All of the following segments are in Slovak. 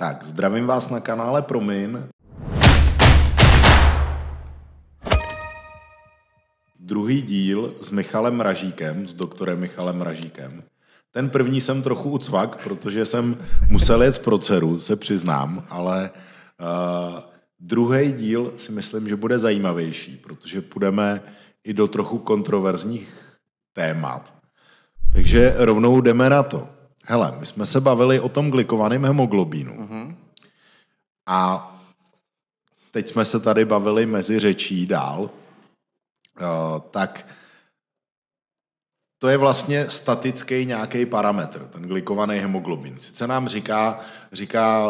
Tak, zdravím vás na kanále Promin. Druhý díl s Michalem Mražíkem, s doktorem Michalem Mražíkem. Ten první jsem trochu ucvak, protože jsem musel jet pro dceru, se přiznám, ale druhý díl si myslím, že bude zajímavější, protože půjdeme i do trochu kontroverzních témat. Takže rovnou jdeme na to. Hele, my jsme se bavili o tom glikovaném hemoglobínu. Mm-hmm. A teď jsme se tady bavili mezi řečí dál. Tak to je vlastně statický nějaký parametr, ten glikovaný hemoglobin. Sice nám říká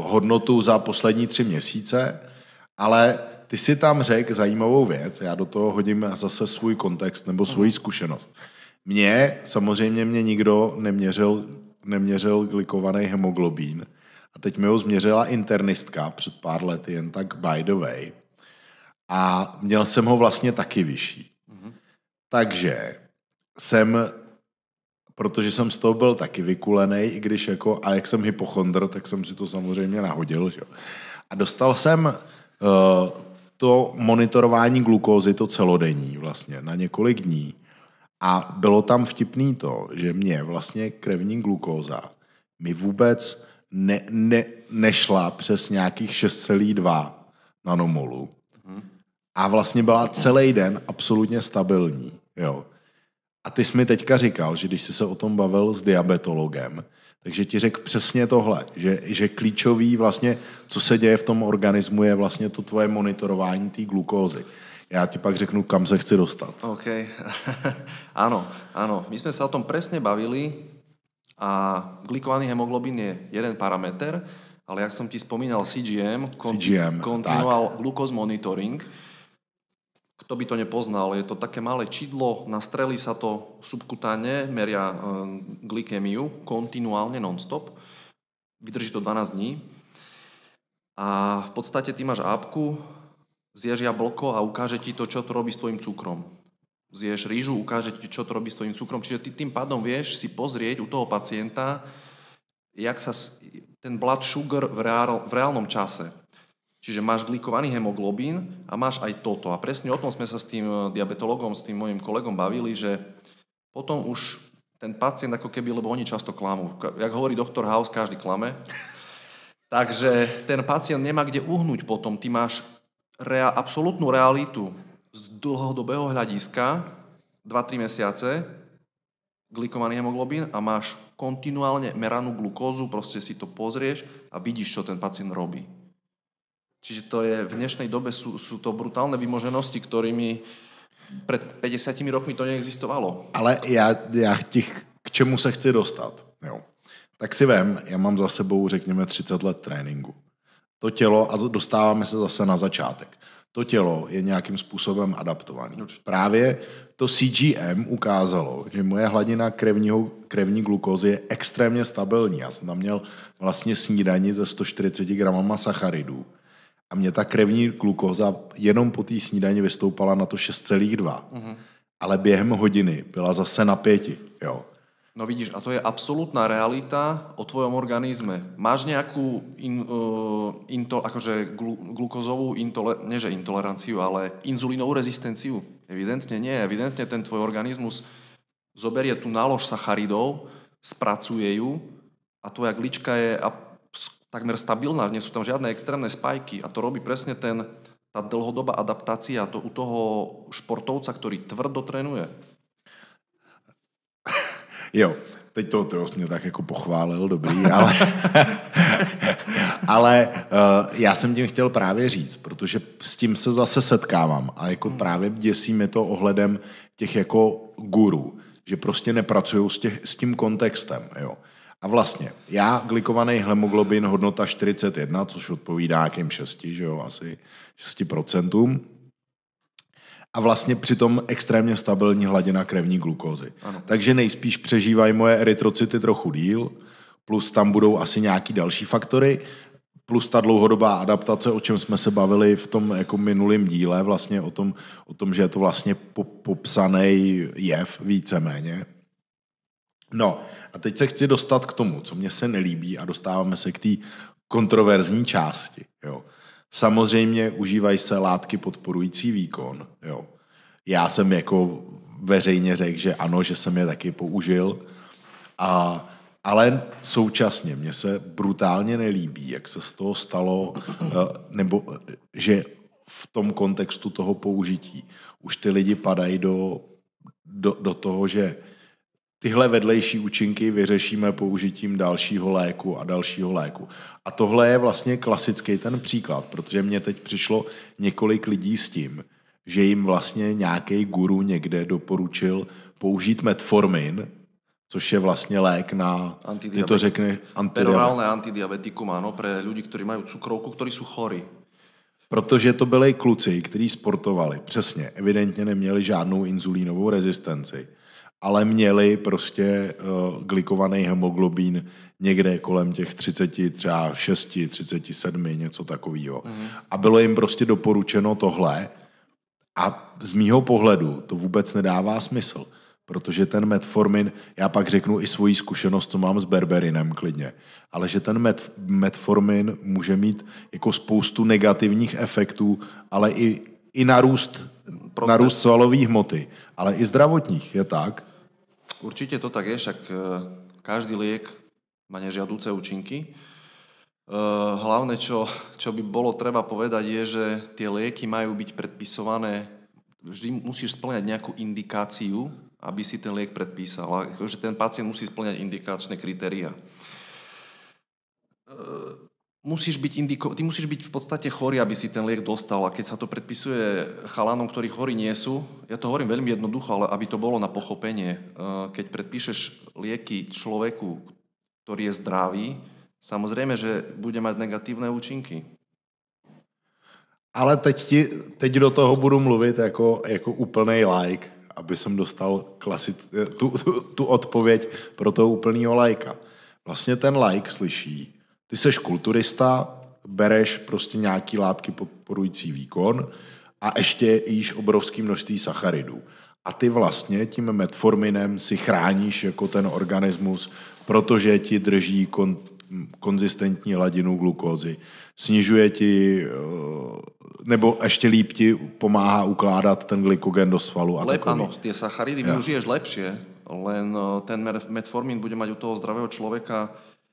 hodnotu za poslední 3 měsíce, ale ty si tam řekl zajímavou věc, já do toho hodím zase svůj kontext nebo svoji zkušenost. Samozřejmě mě nikdo neměřil glikovaný hemoglobín a teď mi ho změřila internistka před pár lety, jen tak by the way. A měl jsem ho vlastně taky vyšší. Mm-hmm. Takže protože jsem z toho byl taky vykulenej, i když a jak jsem hypochondr, tak jsem si to samozřejmě nahodil. Že? A dostal jsem to monitorování glukózy, to celodenní vlastně, na několik dní. A bylo tam vtipný to, že mě vlastně krevní glukóza mi vůbec nešla přes nějakých 6,2 nanomolu. A vlastně byla celý den absolutně stabilní. Jo. A ty jsi mi teďka říkal, že když jsi se o tom bavil s diabetologem, takže ti řekl přesně tohle, že klíčový vlastně, co se děje v tom organismu, je vlastně to tvoje monitorování té glukózy. Já ti pak řeknu, kam se chci dostat. OK. Áno. My sme sa o tom presne bavili a glikovaný hemoglobín je jeden parameter, ale jak som ti spomínal CGM Continual Glucose Monitoring. Kto by to nepoznal, je to také malé čidlo, nastrelí sa to subkutáne, meria glykemiu kontinuálne non-stop. Vydrží to 12 dní. A v podstate ty máš apku, zješ jablko a ukáže ti to, čo to robí s tvojim cukrom. Zješ rýžu, ukáže ti, čo to robí s tvojim cukrom. Čiže ty tým pádom vieš si pozrieť u toho pacienta, jak sa ten blood sugar v reálnom čase. Čiže máš glikovaný hemoglobín a máš aj toto. A presne o tom sme sa s tým diabetologom, s tým mojim kolegom bavili, že potom už ten pacient ako keby, lebo oni často klamú. Jak hovorí doktor House, každý klame. Takže ten pacient nemá kde uhnúť potom. Ty máš absolútnu realitu z dlhodobého hľadiska 2-3 mesiace glikovaný hemoglobín a máš kontinuálne meranú glukózu, proste si to pozrieš a vidíš, čo ten pacient robí. Čiže to je, v dnešnej dobe sú to brutálne vymoženosti, ktorými pred 50 rokmi to neexistovalo. Ale já k čemu se chci dostat? Jo. Tak si vem, já mám za sebou, řekněme, 30 let tréninku. To tělo, a dostáváme se zase na začátek, to tělo je nějakým způsobem adaptované. Právě to CGM ukázalo, že moje hladina krevní glukózy je extrémně stabilní. Já jsem tam měl vlastně snídani ze 140 gramama sacharidů. A mě ta krevní glukóza jenom po té snídani vystoupala na to 6,2. Mm-hmm. Ale během hodiny byla zase na 5. Jo. No vidíš, a to je absolútna realita o tvojom organizme. Máš nejakú glukózovú intoleranciu, ale inzulínovú rezistenciu? Evidentne nie. Evidentne ten tvoj organizmus zoberie tú nálož sacharidov, spracuje ju a tvoja glička je takmer stabilná, nie sú tam žiadne extrémne spajky a to robí presne tá dlhodobá adaptácia u toho športovca, ktorý tvrdo trénuje. Jo, teď to mě tak jako pochválil, dobrý, ale já jsem tím chtěl právě říct, protože s tím se zase setkávám a jako právě děsí mi to ohledem těch jako gurů, že prostě nepracují s tím kontextem, jo. A vlastně, já glikovaný hemoglobin hodnota 41, což odpovídá nějakým 6, že jo, asi 6%. A vlastně přitom extrémně stabilní hladina krevní glukózy. Ano. Takže nejspíš přežívají moje erytrocity trochu díl, plus tam budou asi nějaký další faktory, plus ta dlouhodobá adaptace, o čem jsme se bavili v tom jako minulém díle, vlastně o tom, že je to vlastně popsaný jev víceméně. No A teď se chci dostat k tomu, co mně se nelíbí a dostáváme se k té kontroverzní části. Jo. Samozřejmě užívají se látky podporující výkon. Jo. Já jsem jako veřejně řekl, že ano, že jsem je taky použil, ale současně mně se brutálně nelíbí, jak se z toho stalo, nebo že v tom kontextu toho použití už ty lidi padají do toho, že tyhle vedlejší účinky vyřešíme použitím dalšího léku a dalšího léku. A tohle je vlastně klasický ten příklad, protože mně teď přišlo několik lidí s tím, že jim vlastně nějaký guru někde doporučil použít metformin, což je vlastně lék na, ty to řekne, perorálne antidiabetikum, áno, pre ľudí, ktorí majú cukrovku, ktorí sú chorí. Protože to byli kluci, kteří sportovali, přesně, evidentně neměli žádnou inzulínovou rezistenci, ale měli prostě glikovaný hemoglobín někde kolem těch 36, 37, něco takového. A bylo jim prostě doporučeno tohle a z mýho pohledu to vůbec nedává smysl, protože ten metformin, já pak řeknu i svoji zkušenost, co mám s berberinem klidně, ale že ten metformin může mít jako spoustu negativních efektů, ale i narůst svalové hmoty, ale i zdravotních, je tak? Určite to tak je, však každý liek má nežiaduce účinky. Hlavne, čo by bolo treba povedať, je, že tie lieky majú byť predpisované, vždy musíš spĺňať nejakú indikáciu, aby si ten liek predpísal. A že ten pacient musí spĺňať indikačné kritériá. Ty musíš byť v podstate chorý, aby si ten liek dostal. A keď sa to predpisuje chalanom, ktorí chorí nie sú, ja to hovorím veľmi jednoducho, ale aby to bolo na pochopenie. Keď predpíšeš lieky človeku, ktorý je zdravý, samozrejme, že bude mať negatívne účinky. Ale teď do toho budu mluvit jako úplnej laik, aby jsem dostal tu odpověď pro toho úplného laika. Vlastně ten laik slyší, ty seš kulturista, bereš prostě nějaký látky podporující výkon a ještě jíš obrovské množství sacharidů. A ty vlastně tím metforminem si chráníš jako ten organismus, protože ti drží konzistentní hladinu glukózy. Snižuje ti, nebo ještě líp ti pomáhá ukládat ten glykogen do svalu. Áno, tie sacharidy využiješ lepšie, len ten metformín bude mať u toho zdravého človeka,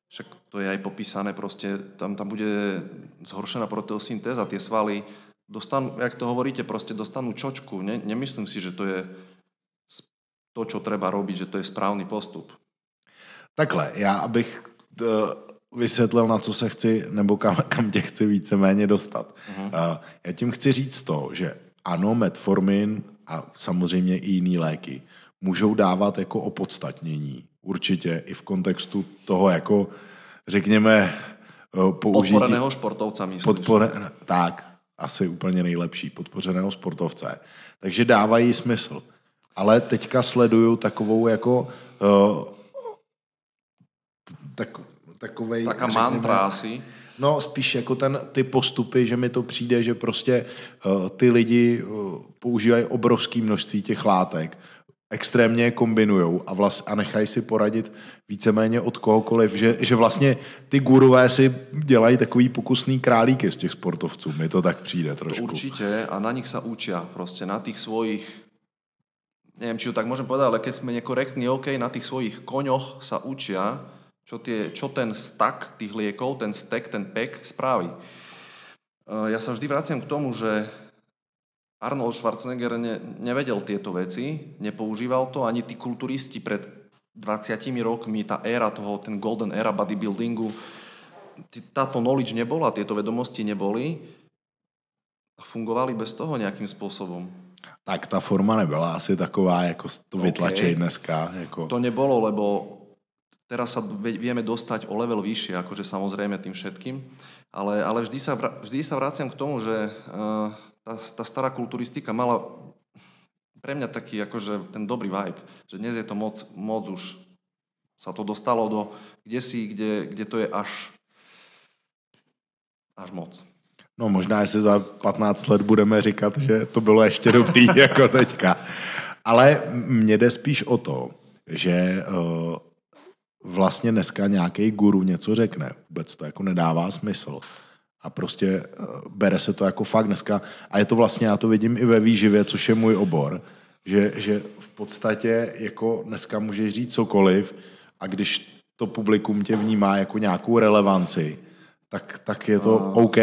však to je aj popísané, proste tam bude zhoršená proteosyntéza, tie svaly dostanú, jak to hovoríte, proste dostanú čočku. Nemyslím si, že to je to, čo treba robiť, že to je správny postup. Takhle, já abych vysvětlil, na co se chci, nebo kam tě chci víceméně dostat. Já tím chci říct to, že ano, metformin a samozřejmě i jiný léky můžou dávat jako opodstatnění. Určitě i v kontextu toho, jako řekněme, použití... Podporeného športovca, myslíš? Tak, asi úplně nejlepší, podpořeného sportovce. Takže dávají smysl. Ale teďka sleduju takovou jako... takovej... Taká mantra asi. No, spíš jako ty postupy, že mi to přijde, že prostě ty lidi používají obrovské množství těch látek, extrémně je kombinujou a nechají si poradit víceméně od kohokoliv, že vlastně ty gurové si dělají takový pokusný králíky z těch sportovců. Mi to tak přijde trošku. Určite a na nich sa učia proste, na tých svojich, neviem, či to tak môžem povedať, ale keď sme nekorektní, OK, na tých svojich koňoch sa učia, čo ten stack tých liekov, ten stack, ten pack spraví. Ja sa vždy vraciam k tomu, že Arnold Schwarzenegger nevedel tieto veci, nepoužíval to, ani tí kulturisti pred 20 rokmi, tá éra toho, ten golden era bodybuildingu, táto knowledge nebola, tieto vedomosti neboli a fungovali bez toho nejakým spôsobom. Tak ta forma nebyla asi taková, jako to vytlačej dneska. Jako... To nebolo, lebo teraz sa vieme dostať o level vyššie, akože samozrejme tým všetkým, ale vždy sa vraciam k tomu, že tá stará kulturistika mala pre mňa taký akože ten dobrý vibe, že dnes je to moc už sa to dostalo do kde to je až moc. No možná, jestli za 15 let budeme říkat, že to bylo ještě dobrý jako teďka. Ale mně jde spíš o to, že vlastně dneska nějaký guru něco řekne. Vůbec to jako nedává smysl. A prostě bere se to jako fakt dneska. A je to vlastně, já to vidím i ve výživě, což je můj obor, že v podstatě jako dneska můžeš říct cokoliv a když to publikum tě vnímá jako nějakou relevanci, tak je to OK.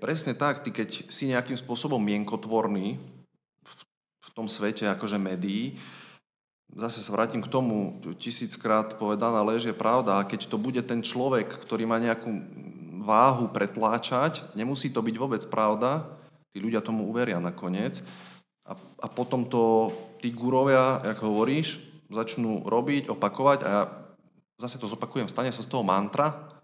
Presne tak, ty keď si nejakým spôsobom mienkotvorný v tom svete akože médií, zase sa vrátim k tomu, 1000-krát povedaná lež je pravda, a keď to bude ten človek, ktorý má nejakú váhu pretláčať, nemusí to byť vôbec pravda, tí ľudia tomu uveria nakoniec a potom to tí gurovia, jak hovoríš, začnú robiť, opakovať a ja zase to zopakujem, stane sa z toho mantra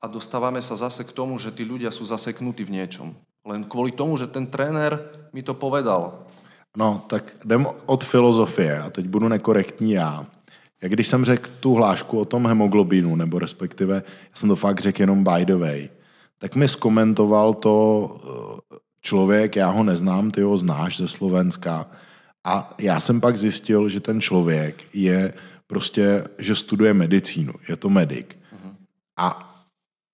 a dostávame sa zase k tomu, že tí ľudia sú zaseknutí v niečom. Len kvôli tomu, že ten tréner mi to povedal. No, tak jdem od filozofie a teď budu nekorektní já. Jak když jsem řekl tu hlášku o tom hemoglobinu, nebo respektive, já jsem to fakt řekl jenom by the way, tak mi zkomentoval to člověk, já ho neznám, ty ho znáš ze Slovenska a já jsem pak zjistil, že ten člověk je prostě, že studuje medicínu, je to medic. A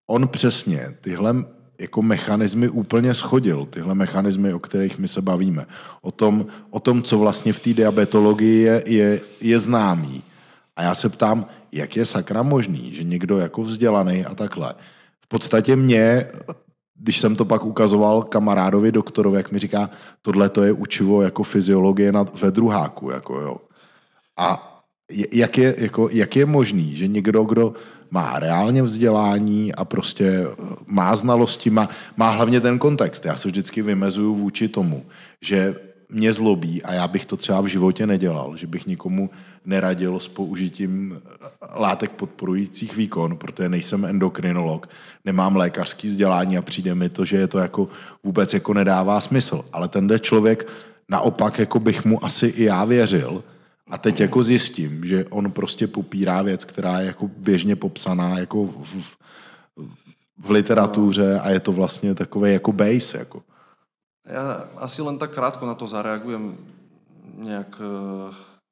on přesně tyhle jako mechanismy úplně shodil, tyhle mechanismy, o kterých my se bavíme. O tom co vlastně v té diabetologii je známý. A já se ptám, jak je sakra možný, že někdo jako vzdělaný a takhle. V podstatě mě, když jsem to pak ukazoval kamarádovi doktorovi, jak mi říká, tohle to je učivo jako fyziologie ve druháku. Jako jo. A jak je možný, že někdo, kdo má reálně vzdělání a prostě má znalosti, má hlavně ten kontext. Já se vždycky vymezuju vůči tomu, že mě zlobí a já bych to třeba v životě nedělal, že bych nikomu neradil s použitím látek podporujících výkon, protože nejsem endokrinolog, nemám lékařský vzdělání a přijde mi to, že je to jako vůbec jako nedává smysl. Ale tenhle člověk naopak jako bych mu asi i já věřil. A teď jako zjistím, že on prostě popírá věc, která je jako běžně popsaná jako v literatuře a je to vlastně takové jako base. Jako. Ja asi len tak krátko na to zareagujem nejak,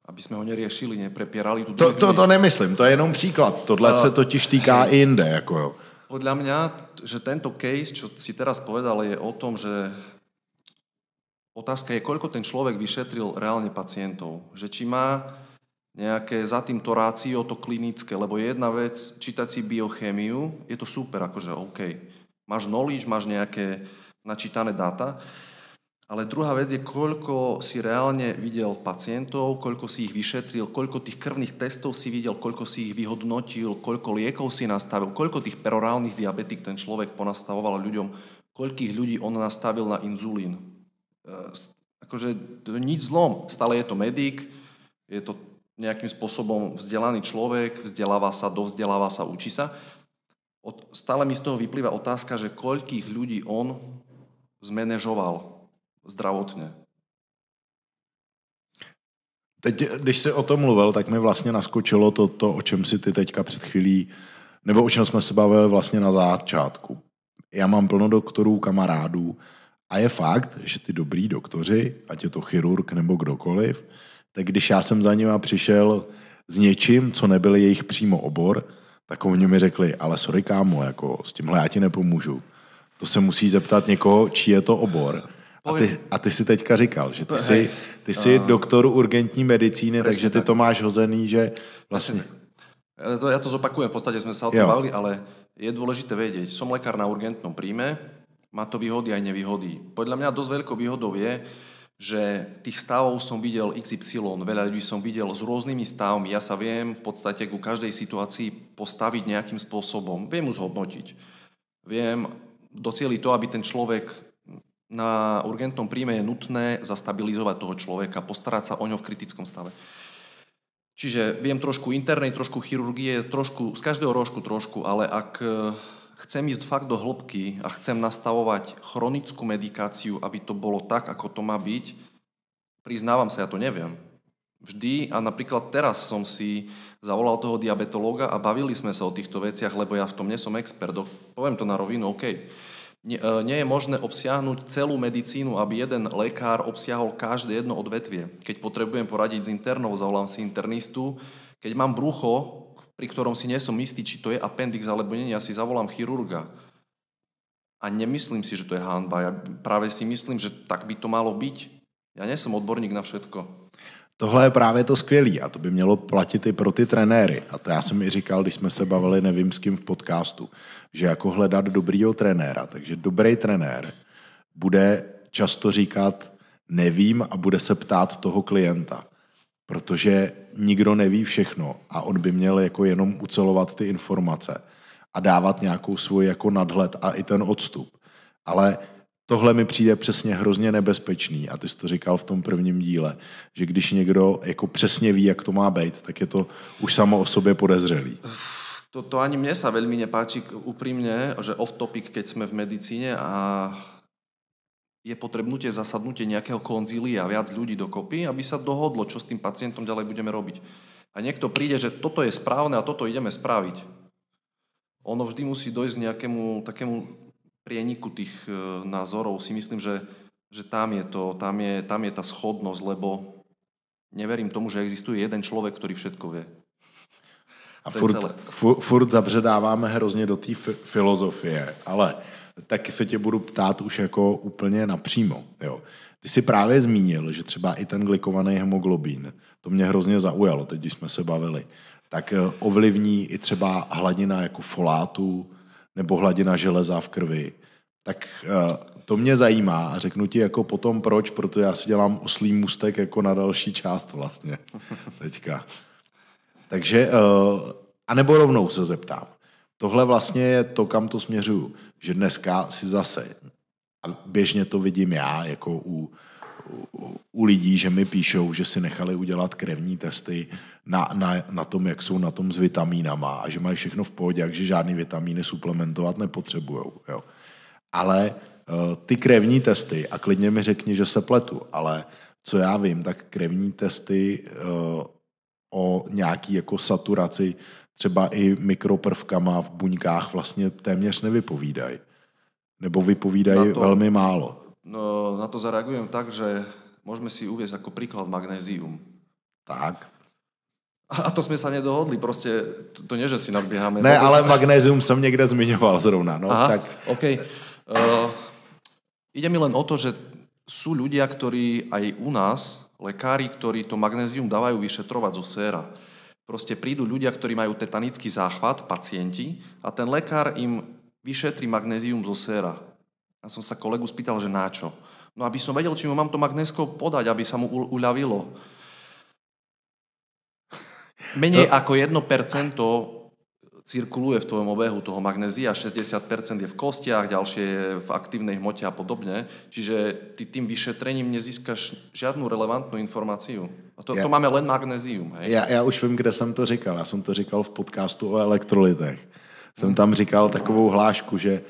aby sme ho neriešili, neprepierali. To nemyslím, to je jenom příklad. Tohle se totiž týká i jinde. Jako jo. Podľa mňa, že tento case, čo si teraz povedal, je o tom, že otázka je, koľko ten človek vyšetril reálne pacientov. Že či má nejaké za týmto rácio, to klinické, lebo jedna vec, čítať si biochémiu, je to super, akože OK. Máš knowledge, máš nejaké načítané dáta, ale druhá vec je, koľko si reálne videl pacientov, koľko si ich vyšetril, koľko tých krvných testov si videl, koľko si ich vyhodnotil, koľko liekov si nastavil, koľko tých perorálnych diabetik ten človek ponastavoval ľuďom, koľkých ľudí on nastavil na inzulín. Akože nič zlom, stále je to medic, je to nejakým spôsobom vzdelaný človek, vzdeláva sa, dovzdeláva sa, učí sa. Stále mi z toho vyplýva otázka, že koľkých ľudí on zmanéžoval zdravotně. Teď, když jsi o tom mluvil, tak mi vlastně naskočilo to, o čem si ty teďka před chvílí, nebo o čem jsme se bavili vlastně na začátku. Já mám plno doktorů, kamarádů a je fakt, že ty dobrý doktoři, ať je to chirurg nebo kdokoliv, tak když já jsem za nima přišel s něčím, co nebyl jejich přímo obor, tak oni mi řekli, ale sorry kámo, jako s tímhle já ti nepomůžu. To se musí zeptat někoho, čí je to obor. A ty si teďka říkal, že ty jsi doktor urgentní medicíny, takže ty to máš hozený, že vlastně... Ja to zopakujem, v podstate sme sa o tom bavili, ale je dôležité vedieť, som lekár na urgentnom príjme, má to výhody aj nevýhody. Podľa mňa dosť veľkou výhodou je, že tých stavov som videl XY, veľa ľudí som videl s rôznymi stavmi, ja sa viem v podstate ku každej situácii postaviť nejakým spôsobom, viem ju zhodnotiť, viem docieliť to, aby ten človek na urgentnom príjme je nutné zastabilizovať toho človeka, postarať sa o ňo v kritickom stave. Čiže viem trošku internej, trošku chirurgie, trošku, z každého rožku trošku, ale ak chcem ísť fakt do hĺbky a chcem nastavovať chronickú medikáciu, aby to bolo tak, ako to má byť, priznávam sa, ja to neviem. Vždy, a napríklad teraz som si zavolal toho diabetológa a bavili sme sa o týchto veciach, lebo ja v tom nie som expert. Poviem to na rovinu, OK. Nie je možné obsiahnuť celú medicínu, aby jeden lekár obsiahol každé jedno odvetvie. Keď potrebujem poradiť s internou, zavolám si internistu. Keď mám brucho, pri ktorom si nie som istý, či to je appendix alebo nie, ja si zavolám chirurga. A nemyslím si, že to je hanba. Ja práve si myslím, že tak by to malo byť. Ja nie som odborník na všetko. Tohle je právě to skvělý a to by mělo platit i pro ty trenéry. A to já jsem i říkal, když jsme se bavili, nevím s kým v podcastu, že jako hledat dobrýho trenéra. Takže dobrý trenér bude často říkat nevím a bude se ptát toho klienta. Protože nikdo neví všechno a on by měl jako jenom ucelovat ty informace a dávat nějakou svůj jako nadhled a i ten odstup. Ale tohle mi přijde přesně hrozně nebezpečný a ty jsi to říkal v tom prvním díle, že když někdo jako přesně ví, jak to má být, tak je to už samo o sobě podezřelý. To ani mne sa veľmi nepáči úprimne, že off topic, keď sme v medicíne a je potrebnutie zasadnutie nejakého konzília a viac ľudí dokopy, aby sa dohodlo, čo s tým pacientom ďalej budeme robiť. A niekto príde, že toto je správne a toto ideme spraviť. Ono vždy musí dojsť k nejakému takému prieniku tých názorov. Si myslím, že tam je tá schodnosť, lebo neverím tomu, že existuje jeden človek, ktorý všetko vie. A furt zabředáváme hrozně do té filozofie, ale taky se tě budu ptát už jako úplně napřímo. Jo. Ty jsi právě zmínil, že třeba i ten glikovaný hemoglobín, to mě hrozně zaujalo, teď když jsme se bavili, tak ovlivní i třeba hladina jako folátu, nebo hladina železa v krvi, tak to mě zajímá a řeknu ti jako potom proč, protože já si dělám oslý můstek jako na další část vlastně teďka. Takže, anebo rovnou se zeptám. Tohle vlastně je to, kam to směřuju, že dneska si zase, a běžně to vidím já, jako u lidí, že mi píšou, že si nechali udělat krevní testy na tom, jak jsou na tom s vitamínama a že mají všechno v pohodě, takže žádný vitamíny suplementovat nepotřebujou. Jo. Ale ty krevní testy, a klidně mi řekni, že se pletu, ale co já vím, tak krevní testy o nějaký jako saturaci třeba i mikroprvkama v buňkách vlastně téměř nevypovídají. Nebo vypovídají velmi málo. No, na to zareagujem tak, že môžeme si uviesť ako príklad magnézium. Tak. A to sme sa nedohodli, proste to nie, že si nadbiehame. Ne, ale magnézium som niekde zmiňoval zrovna. No, aha, tak. OK. Ide mi len o to, že sú ľudia, ktorí aj u nás, lekári, ktorí to magnézium dávajú vyšetrovať zo séra. Proste prídu ľudia, ktorí majú tetanický záchvat, pacienti, a ten lekár im vyšetrí magnézium zo séra. Ja som sa kolegu spýtal, že na čo? No aby som vedel, či mu mám to magnézko podať, aby sa mu uľavilo. Menej ako 1% cirkuluje v tvojom obehu toho magnézia, 60% je v kostiach, ďalšie je v aktívnej hmote a podobne. Čiže ty tým vyšetrením nezískaš žiadnu relevantnú informáciu. A to máme len magnézium. Hej? Já už vím, kde jsem to říkal. Já jsem to říkal v podcastu o elektrolitech. Jsem tam říkal takovou hlášku, že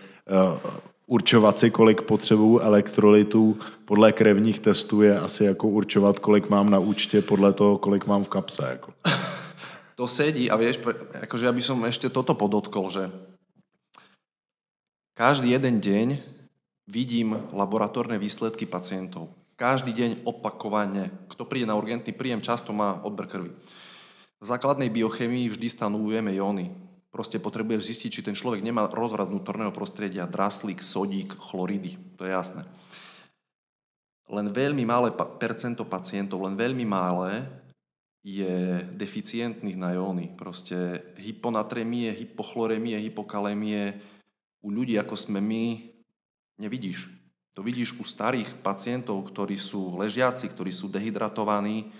určovat si, kolik potřebuju elektrolitů podle krevních testů je asi jako určovat, kolik mám na účtě podle toho, kolik mám v kapse. Jako. To sedí a vieš, akože ja by som ešte toto podotkol, že každý jeden deň vidím laboratórne výsledky pacientov. Každý deň opakovane. Kto príde na urgentný príjem, často má odber krvi. V základnej biochemii vždy stanovujeme jóny. Proste potrebuješ zistiť, či ten človek nemá rozvrat vnútorného prostredia, draslík, sodík, chloridy. To je jasné. Len veľmi malé percento pacientov, len veľmi malé je deficientných na jóny. Proste hyponatrémie, hypochlorémie, hypokalémie u ľudí, ako sme my, nevidíš. To vidíš u starých pacientov, ktorí sú ležiaci, ktorí sú dehydratovaní,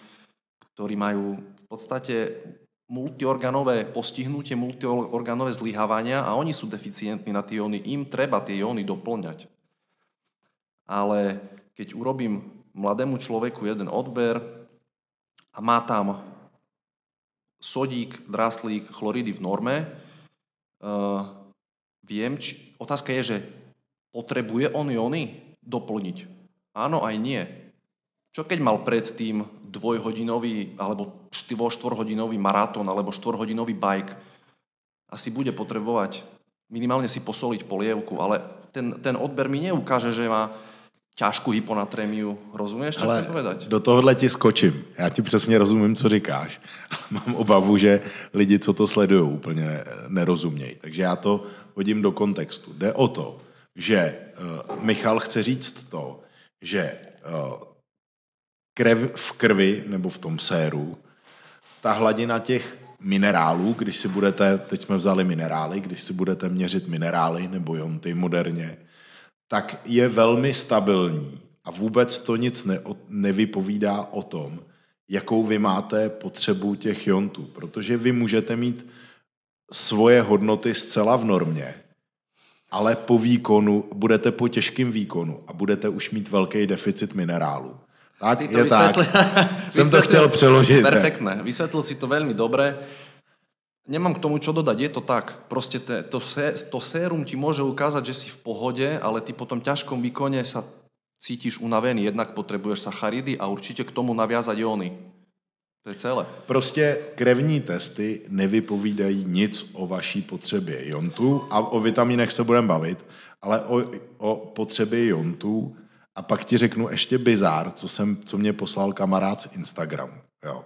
ktorí majú v podstate multiorganové postihnutie, multiorganové zlyhávania a oni sú deficientní na tie jóny. Im treba tie jóny doplňať. Ale keď urobím mladému človeku jeden odber a má tam sodík, draslík, chloridy v norme, otázka je, že potrebuje on jóny doplniť? Áno, aj nie. Čo keď mal predtým dvojhodinový alebo 4-hodinový maratón alebo 4-hodinový bike? Asi bude potrebovať minimálne si posoliť polievku, ale ten odber mi neukáže, že má ťažkú hyponatrémiu. Rozumieš, čo chcem povedať? Do tohohle ti skočím. Já ti přesně rozumím, co říkáš. Ale mám obavu, že lidi, co to sledují, úplně nerozumějí. Takže já to hodím do kontextu. Jde o to, že Michal chce říct to, že krev v krvi nebo v tom séru, ta hladina těch minerálů, když si budete, teď jsme vzali minerály, když si budete měřit minerály nebo jonty moderně, tak je velmi stabilní a vůbec to nic nevypovídá o tom, jakou vy máte potřebu těch jontů, protože vy můžete mít svoje hodnoty zcela v normě, ale po výkonu, budete po těžkém výkonu a budete už mít velký deficit minerálu. Tak, je tak. Jsem to chtěl přeložit. Perfektné. Vysvetlil si to veľmi dobre. Nemám k tomu čo dodať, je to tak. Proste to sérum ti môže ukázať, že si v pohode, ale ty po tom ťažkom výkone sa cítiš unavený. Jednak potrebuješ sacharidy a určite k tomu naviazať jóny. To je celé. Prostě krevní testy nevypovídají nic o vaší potřebě jontů a o vitamínech se budeme bavit, ale o potřebě jontů. A pak ti řeknu ještě bizár, co mě poslal kamarád z Instagramu. Jo.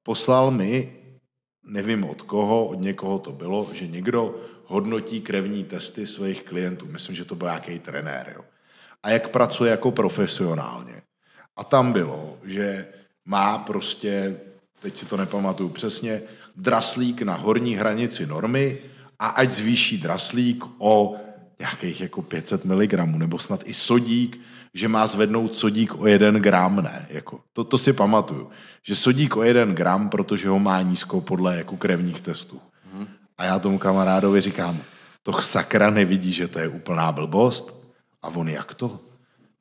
Poslal mi, nevím od koho, od někoho to bylo, že někdo hodnotí krevní testy svých klientů. Myslím, že to byl nějaký trenér. Jo. A jak pracuje jako profesionálně. A tam bylo, že má prostě, teď si to nepamatuju přesně, draslík na horní hranici normy a ať zvýší draslík o nějakých jako 500 mg, nebo snad i sodík, že má zvednout sodík o 1 gram, ne? Jako, to si pamatuju. Že sodík o 1 gram, protože ho má nízko podle jako krevních testů. A já tomu kamarádovi říkám, to sakra nevidí, že to je úplná blbost? A on, jak to?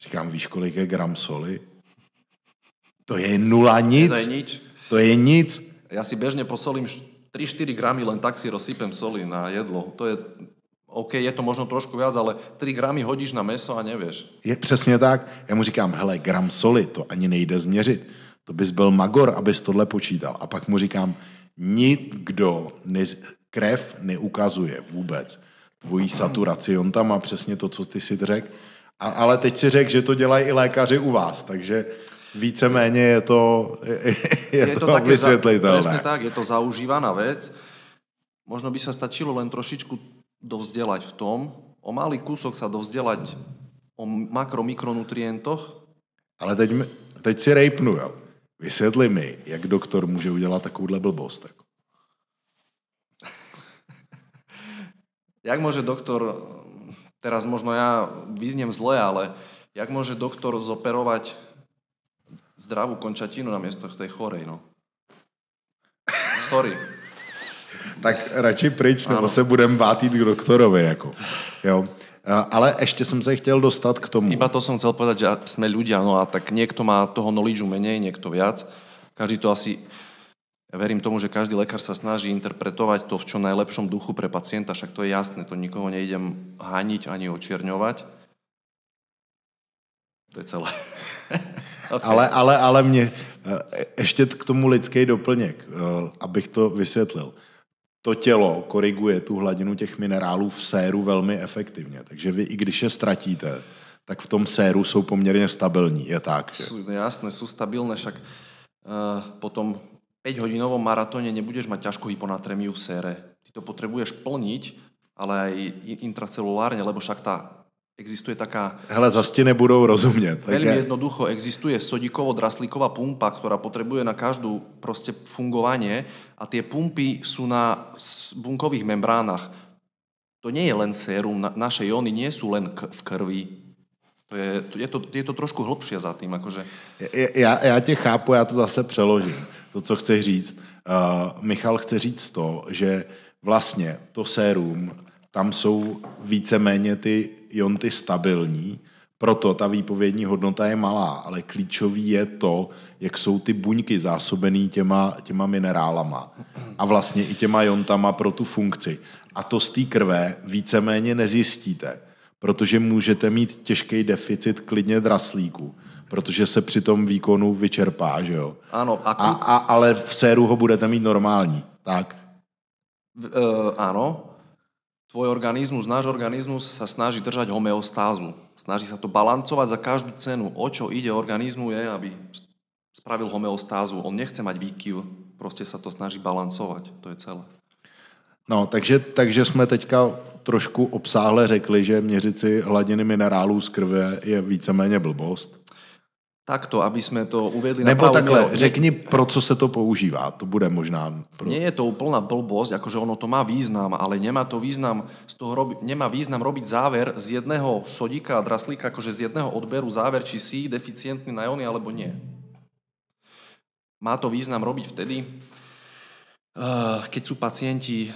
Říkám, víš, kolik je gram soli? To je nula nic. To je nič. To je nic. Ja si bežne posolím 3-4 gramy, len tak si rozsypem soli na jedlo. To je, OK, je to možno trošku viac, ale 3 gramy hodíš na meso a nevieš. Je přesně tak. Já mu říkám, hele, gram soli, to ani nejde změřit. To bys byl magor, abys tohle počítal. A pak mu říkám, nikdo krev neukazuje vůbec tvojí saturaci. On tam má přesně to, co ty si řekl. Ale teď si řekl, že to dělají i lékaři u vás, takže víceméně je to vysvětlitelné. Presne tak, je to zaužívaná vec. Možno by sa stačilo len trošičku dovzdelať v tom, o malý kúsok sa dovzdelať o makro-mikronutrientoch. Ale teď si rejpnu, jo. Vysvětli mi, jak doktor může udělat takovouhle blbost. Jak môže doktor, teraz možno ja vyzniem zle, ale jak môže doktor zoperovať zdravú končatinu namiesto tej chorej, no? Sorry. Tak radši pryč, nebo se budem bát jít k doktorovi, jako. Jo. Ale ještě jsem se chtěl dostat k tomu. Iba to som chcel povedať, že sme ľudia, no a tak niekto má toho knowledgeu menej, niekto viac. Každý to asi, ja verím tomu, že každý lekár sa snaží interpretovať to v čo najlepšom duchu pre pacienta, však to je jasné, to nikoho neidem haniť ani očierňovať. To je celé. Okay. Ale mě, ještě k tomu lidský doplněk, abych to vysvětlil. To tělo koriguje tu hladinu těch minerálů v séru velmi efektivně. Takže vy, i když je ztratíte, tak v tom séru jsou poměrně stabilní. Je tak, že? Jasné, sú stabilné, však po tom 5-hodinovom maratóne nebudeš mať ťažkú hyponatrémiu v sére. Ty to potrebuješ plniť, ale aj intracelulárne, lebo však existuje taká... Hele, zas ti nebudou rozumět. Veľmi jednoducho existuje sodíkovo-draslíková pumpa, ktorá potrebuje na každú proste fungovanie a tie pumpy sú na bunkových membránach. To nie je len sérum, naše jóny nie sú len v krvi. Je to trošku hlbšie za tým. Akože... Já tě chápu, já to zase přeložím. To, co chceš říct. Michal chce říct to, že vlastně to sérum, tam jsou víceméně ty jonty stabilní, proto ta výpovědní hodnota je malá, ale klíčový je to, jak jsou ty buňky zásobený těma minerálama a vlastně i těma jontama pro tu funkci. A to z té krve víceméně nezjistíte, protože můžete mít těžký deficit klidně draslíku, protože se při tom výkonu vyčerpá, že jo? Áno. Ale v séru ho budete mít normální, tak? Áno. tvoj organizmus, náš organizmus sa snaží držať homeostázu. Snaží sa to balancovať za každú cenu. O čo ide organizmu je, aby spravil homeostázu. On nechce mať výkyv, proste sa to snaží balancovať. To je celé. No, takže jsme teďka trošku obsáhle řekli, že měřit si hladiny minerálů z krve je víceméně blbost. Takto, aby sme to uvedli na pravú mieru. Nebo takhle, řekni, pro co se to používá. To bude možná... Nie je to úplná blbosť, akože ono to má význam, ale nemá to význam, nemá význam robiť záver z jedného sodíka a draslíka, akože z jedného odberu záver, či si deficientný na jóny, alebo nie. Má to význam robiť vtedy, keď sú pacienti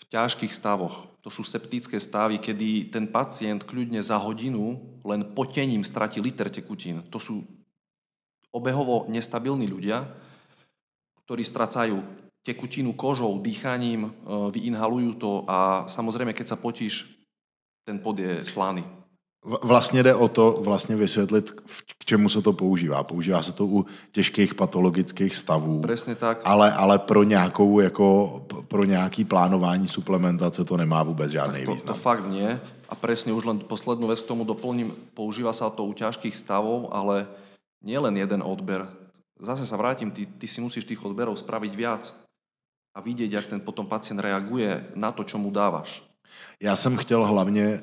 v ťažkých stavoch. To sú septické stavy, kedy ten pacient kľudne za hodinu len potením stratí liter tekutín. To sú obehovo nestabilní ľudia, ktorí strácajú tekutinu kožou, dýchaním, vyinhalujú to a samozrejme, keď sa potíš, ten pod je slaný. Vlastně jde o to vlastně vysvětlit, k čemu se to používá. Používá se to u těžkých patologických stavů. Presne tak. Ale pro nějakou, jako, pro nějaký plánování suplementace to nemá vůbec žádný význam. To fakt nie. A presne už len poslednú vec k tomu doplním. Používa sa to u ťažkých stavov, ale nie len jeden odber. Zase sa vrátim, ty si musíš tých odberov spraviť viac a vidieť, jak ten potom pacient reaguje na to, čo mu dávaš. Já jsem chtěl hlavně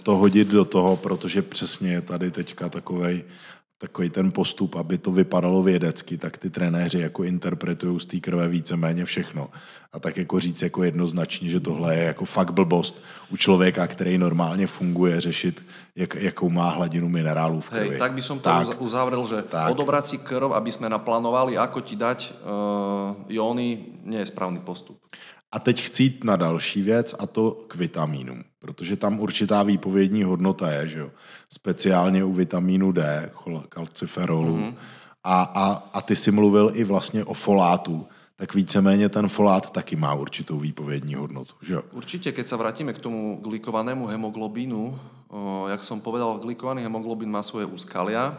to hodit do toho, protože přesně je tady teďka takovej ten postup, aby to vypadalo vědecky, tak ty trenéři jako interpretují z té krve víceméně všechno. A tak jako říct jako jednoznačně, že tohle je jako fakt blbost u člověka, který normálně funguje, řešit, jakou má hladinu minerálů v krvi. Hej, tak by som to uzavrel, že odobrať si krv, aby sme naplánovali, ako ti dať jóny, nie je správny postup. A teď chci jít na další věc, a to k vitamínům, protože tam určitá výpovědní hodnota je, že jo? Speciálně u vitamínu D, kalciferolu, a ty si mluvil i vlastně o folátu, tak víceméně ten folát taky má určitou výpovědní hodnotu, že jo? Určitě, keď sa vrátime k tomu glikovanému hemoglobínu, jak som povedal, glikovaný hemoglobín má svoje úskalia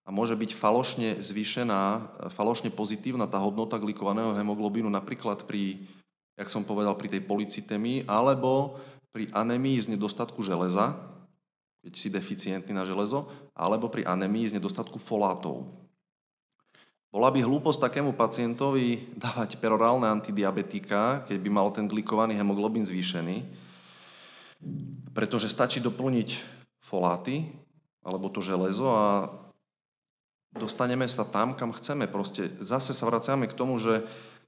a môže byť falošne zvýšená, falošne pozitívna tá hodnota glikovaného hemoglobínu napríklad pri, jak som povedal, pri tej polycytémii alebo pri anémii z nedostatku železa, keď si deficientný na železo, alebo pri anémii z nedostatku folátov. Bola by hlúposť takému pacientovi dávať perorálne antidiabetika, keď by mal ten glikovaný hemoglobín zvýšený, pretože stačí doplniť foláty alebo to železo a dostaneme sa tam, kam chceme. Proste zase sa vraciame k tomu, že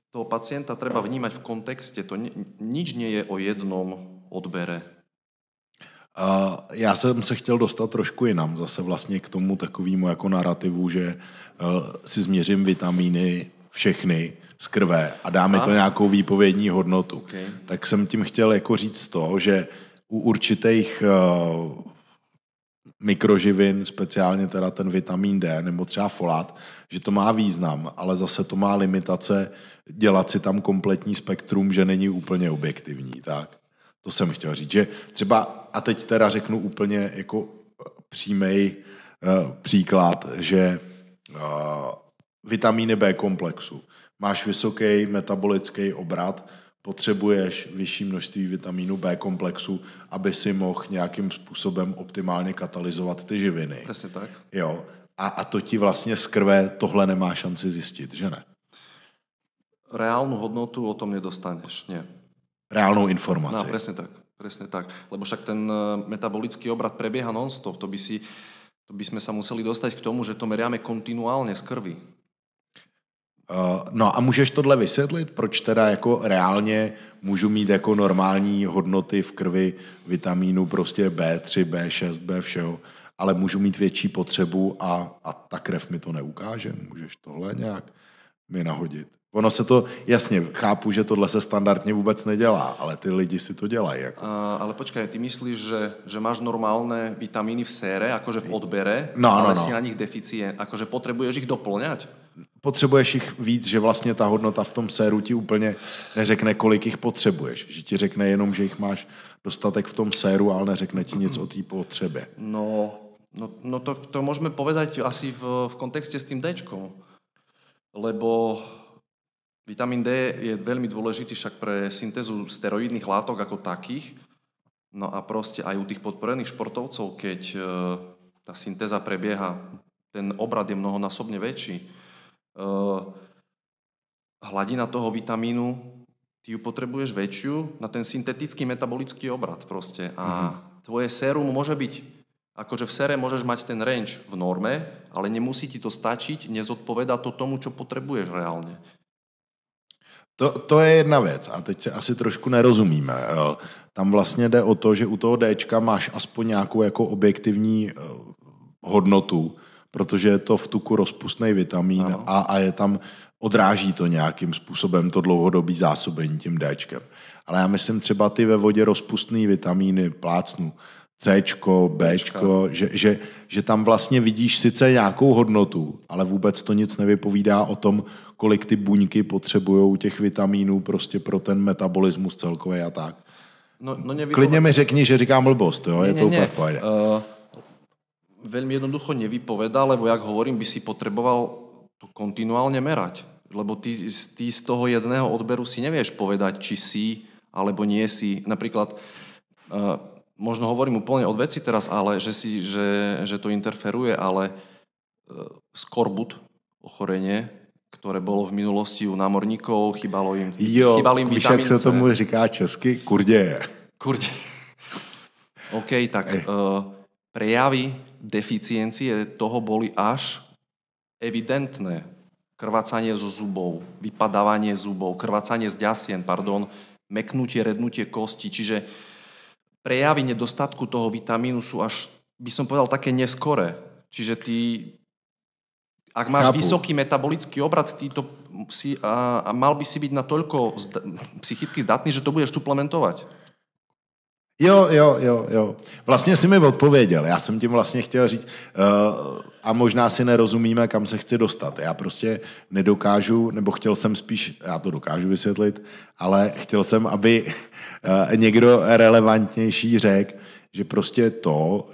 toho pacienta treba vnímať v kontexte. To nič nie je o jednom odbere. Já jsem se chtěl dostat trošku jinam, zase vlastně k tomu takovému jako narrativu, že si změřím vitamíny všechny z krve a dáme to nějakou výpovědní hodnotu. Okay. Tak jsem tím chtěl jako říct to, že u určitých mikroživin, speciálně teda ten vitamin D nebo třeba folát, že to má význam, ale zase to má limitace dělat si tam kompletní spektrum, že není úplně objektivní, tak? To jsem chtěl říct, že třeba, a teď teda řeknu úplně jako přímej příklad, že vitamíny B komplexu. Máš vysoký metabolický obrat, potřebuješ vyšší množství vitamínu B komplexu, aby si mohl nějakým způsobem optimálně katalyzovat ty živiny. Přesně tak. Jo. A to ti vlastně z krve tohle nemá šanci zjistit, že ne? Reálnu hodnotu o tom nedostaneš, nie. Reálnou informaci. No, presne tak. Lebo však ten metabolický obrad prebieha non-stop. To by sme sa museli dostať k tomu, že to meriame kontinuálne z krvi. No a můžeš tohle vysvětlit, proč teda jako reálně můžu mít jako normální hodnoty v krvi vitamínu prostě B3, B6, B všeho, ale můžu mít větší potřebu a ta krev mi to neukáže? Můžeš tohle nějak mi nahodit? Ono se to, jasně, chápu, že tohle se standardně vůbec nedělá, ale ty lidi si to dělají. Jako. Ale počkaj, ty myslíš, že máš normálne vitamíny v sére, akože v odbere, ale si na nich deficient, akože potrebuješ ich doplňať? Potřebuješ ich víc, že vlastně ta hodnota v tom séru ti úplně neřekne, kolik jich potřebuješ. Že ti řekne jenom, že jich máš dostatek v tom séru, ale neřekne ti nic o té potřebě. No to môžeme povedať asi v kontexte s tým Dčkom. Lebo Vitamín D je veľmi dôležitý však pre syntézu steroidných látok ako takých. No a proste aj u tých podporených športovcov, keď tá syntéza prebieha, ten obrad je mnohonásobne väčší. Hladina toho vitamínu, ty ju potrebuješ väčšiu na ten syntetický metabolický obrad proste. A tvoje sérum môže byť, akože v sére môžeš mať ten range v norme, ale nemusí ti to stačiť, nezodpovedá to tomu, čo potrebuješ reálne. To je jedna věc a teď se asi trošku nerozumíme. Tam vlastně jde o to, že u toho Dčka máš aspoň nějakou jako objektivní hodnotu, protože je to v tuku rozpustný vitamín a je tam, odráží to nějakým způsobem to dlouhodobý zásobení tím Dčkem. Ale já myslím třeba ty ve vodě rozpustný vitamíny, plácnu, Cčko, Bčko, že tam vlastně vidíš sice nějakou hodnotu, ale vůbec to nic nevypovídá o tom, kolik ty buňky potřebujou těch vitamínů prostě pro ten metabolismus celkový a tak. No klidně mi řekni, že říkám blbost, jo? Je to úplně v pohodě. Veľmi jednoducho nevypovedá, lebo jak hovorím, by si potreboval to kontinuálne merať. Lebo ty z toho jedného odberu si nevieš povedať, či si alebo nie si. Napríklad možno hovorím úplne od veci teraz, ale že to interferuje, ale skorbut, ochorenie, ktoré bolo v minulosti u námorníkov, chýbal im vitamín C. Jak sa tomu říká česky? Kurděje. OK, tak prejavy deficiencie toho boli až evidentné. Krvácanie zo zubov, vypadávanie zubov, krvácanie z ďasien, meknutie, rednutie kosti, čiže prejavy nedostatku toho vitamínu sú až, by som povedal, také neskoré. Čiže ty, ak máš vysoký metabolický obrad, ty to mal by si byť natoľko psychicky zdatný, že to budeš suplementovať. Jo. Vlastně si mi odpověděl. Já jsem tím vlastně chtěl říct, a možná si nerozumíme, kam se chci dostat. Já prostě nedokážu, nebo chtěl jsem spíš, já to dokážu vysvětlit, ale chtěl jsem, aby někdo relevantnější řekl, že prostě to,